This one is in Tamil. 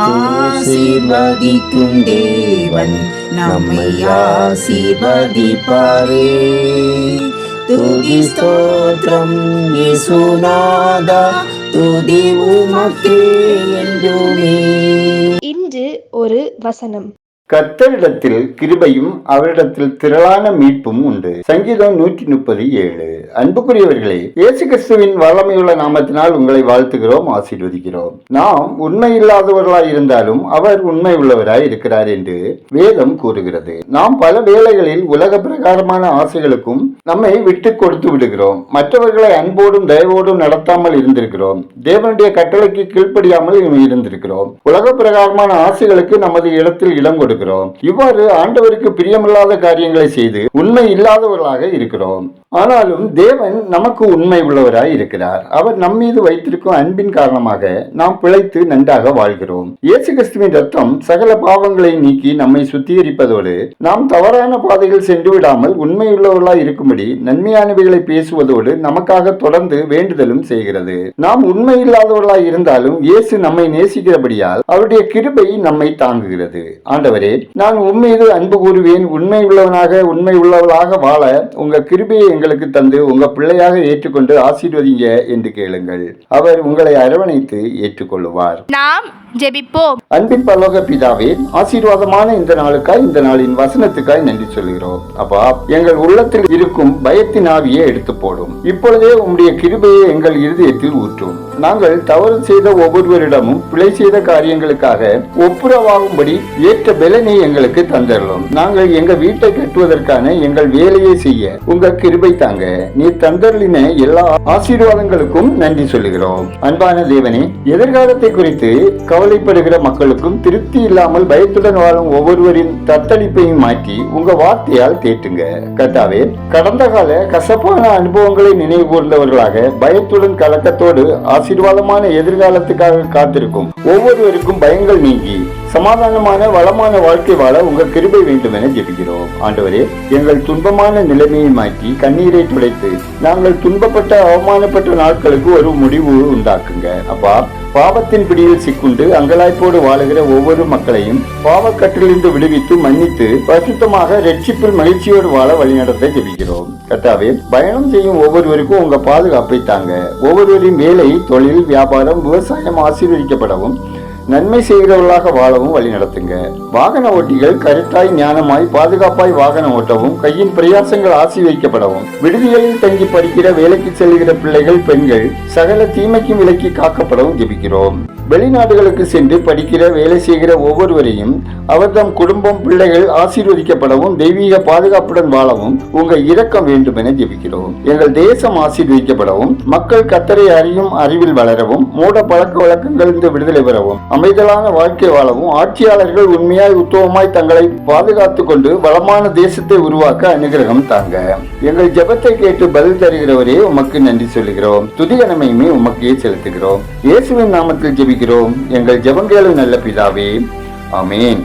ஆசீர்வதிக்கும் தேவன் நம்மை ஆசீர்வதிப்பாரே. துதி ஸ்தோத்திரம் இயேசுநாதா, துதி உமக்கே என்றுமே. இன்று ஒரு வசனம். கர்த்தரிடத்தில் கிருபையும் அவரிடத்தில் திரளான மீட்பும் உண்டு. சங்கீதம் 137. அன்புக்குரியவர்களே, இயேசு கிறிஸ்துவின் வல்லமையுள்ள நாமத்தினால் உங்களை வாழ்த்துகிறோம், ஆசீர்வதிக்கிறோம். நாம் உண்மை இல்லாதவர்களாய் இருந்தாலும் அவர் உண்மை உள்ளவராய் இருக்கிறார் என்று வேதம் கூறுகிறது. நாம் பல வேளைகளில் உலக பிரகாரமான ஆசைகளுக்கும் நம்மை விட்டு கொடுத்து விடுகிறோம். மற்றவர்களை அன்போடும் தயவோடும் நடத்தாமல் இருந்திருக்கிறோம். தேவனுடைய கட்டளைக்கு கீழ்ப்படியாமல் இருந்திருக்கிறோம். உலக பிரகாரமான ஆசைகளுக்கு நமது இடத்தில் இடம் கொடுக்கிறோம். இவ்வாறு ஆண்டவருக்கு பிரியமில்லாத காரியங்களை செய்து உண்மை இல்லாதவர்களாக இருக்கிறோம். ஆனாலும் தேவன் நமக்கு உண்மை உள்ளவராய் இருக்கிறார். அவர் நம் மீது வைத்திருக்கும் அன்பின் காரணமாக நாம் பிழைத்து நன்றாக வாழ்கிறோம். இயேசு கிறிஸ்துவின் ரத்தம் சகல பாவங்களை நீக்கி நம்மை சுத்திகரிப்பதோடு நாம் தவறான பாதையில் சென்று விடாமல் உண்மை உள்ளவர்களாய் இருக்கும்படி நன்மையானவைகளை பேசுவதோடு நமக்காக தொடர்ந்து வேண்டுதலும் செய்கிறது. நாம் உண்மை இல்லாதவர்களாய் இருந்தாலும் இயேசு நம்மை நேசிக்கிறபடியால் அவருடைய கிருபை நம்மை தாங்குகிறது. ஆண்டவரே, நான் உம்மீது அன்பு கூறுவேன், உண்மை உள்ளவளாக வாழ உங்க கிருபையை எங்களுக்கு தந்து உங்க பிள்ளையாக ஏற்றுக்கொண்டு ஆசீர்வதிங்க என்று கேளுங்கள். அவர் உங்களை அரவணைத்து ஏற்றுக்கொள்ளுவார். நாம் ஜெபிப்போம். அன்பின் பரலோக பிதாவே, ஆசீர்வாதமான இந்த நாளுக்காய், இந்த நாளின் வசனத்துக்காய் நன்றி சொல்கிறோம். அப்பா, எங்கள் உள்ளத்தில் இருக்கும் பயத்தின் ஆவியை எடுத்து போடும். இப்பொழுதே உம்முடைய கிருபையை எங்கள் இருதயத்தில் ஊற்றும். நாங்கள் தவறு செய்த ஒவ்வொருவரிடமும் பிழை செய்த காரியங்களுக்காக ஒப்புரவாகும்படி ஏற்ற பலனை எங்களுக்கு தந்தரலும். நாங்கள் எங்க வீட்டை கட்டுவதற்கான எங்கள் வேலையை செய்ய உங்க கிருபை தாங்க. நீ தந்தரலின எல்லா ஆசீர்வாதங்களுக்கும் நன்றி சொல்லுகிறோம். அன்பான தேவனே, எதிர்காலத்தை குறித்து கவலைப்படுகிற மக்களுக்கும் திருப்தி இல்லாமல் பயத்துடன் வாழும் ஒவ்வொருவரின் தத்தளிப்பையும் மாற்றி உங்க வார்த்தையால் தேற்றுங்க. கர்த்தாவே, கடந்த கால கசப்பான அனுபவங்களை நினைவு கூர்ந்தவர்களாக பயத்துடன் கலக்கத்தோடு ஆசீர்வாதமான எதிர்காலத்துக்காக காத்திருக்கும் ஒவ்வொருவருக்கும் பயங்கள் நீங்கி சமாதானமான வளமான வாழ்க்கை வாழ உங்க கிருபை வேண்டும் என ஜெபிக்கிறோம். ஆண்டவரே, எங்கள் துன்பமான நிலைமையை மாற்றி கண்ணீரை துடைத்து நாங்கள் துன்பப்பட்ட அவமானப்பட்ட நாட்களுக்கு ஒரு முடிவு உண்டாக்குங்க. அப்பா, பாவத்தின் பிடியில் சிக்குண்டு அங்கலாய்ப்போடு வாழுகிற ஒவ்வொரு மக்களையும் பாவக்கட்டிலிருந்து விடுவித்து மன்னித்து பரிசுத்தமாக ரட்சிப்பில் மகிழ்ச்சியோடு வாழ வழிநடத்த ஜெபிக்கிறோம். கர்த்தாவே, பயணம் செய்யும் ஒவ்வொருவருக்கும் உங்க பாதுகாப்பை தாங்க. ஒவ்வொருவரின் வேலை, தொழில், வியாபாரம், விவசாயம் ஆசீர்வதிக்கப்படவும் நன்மை செய்கிறவர்களாக வாழவும் வழி நடத்துங்க. வாகன ஓட்டிகள் கருத்தாய், ஞானமாய், பாதுகாப்பாய் வாகனம் ஓட்டவும், கையின் பிரயாசங்கள் ஆசீர்வதிக்கப்படவும், விடுதிகளில் தங்கி படிக்கிற, வேலைக்கு செல்கிற பிள்ளைகள், பெண்கள் சகல தீமைக்கும் விலக்கி காக்கப்படவும் ஜெபிக்கிறோம். வெளிநாடுகளுக்கு சென்று படிக்கிற, வேலை செய்கிற ஒவ்வொருவரையும் அவர்தம் குடும்பம், பிள்ளைகள் ஆசீர்வதிக்கப்படவும் தெய்வீக பாதுகாப்புடன் வாழவும் உங்க இரக்கம் வேண்டும் என ஜெபிக்கிறோம். எங்கள் தேசம் ஆசீர்வதிக்கப்படவும், மக்கள் கர்த்தரை அறியும் அறிவில் வளரவும், மூட பழக்க வழக்கங்களிலிருந்து விடுதலை பெறவும், அமைதலான வாழ்க்கை வாழவும், ஆட்சியாளர்கள் உண்மையாய் உத்தவமாய் தங்களை பாதுகாத்துக் கொண்டு வளமான தேசத்தை உருவாக்க அனுகிரகம் தாங்க. எங்கள் ஜெபத்தை கேட்டு பதில் தருகிறவரே, உமக்கு நன்றி சொல்லுகிறோம். துதிகனமையுமே உமக்கே செலுத்துகிறோம். இயேசுவின் நாமத்தில் ஜெபிக்கிறோம் எங்கள் ஜெபம் கேளு நல்ல பிதாவே. ஆமென்.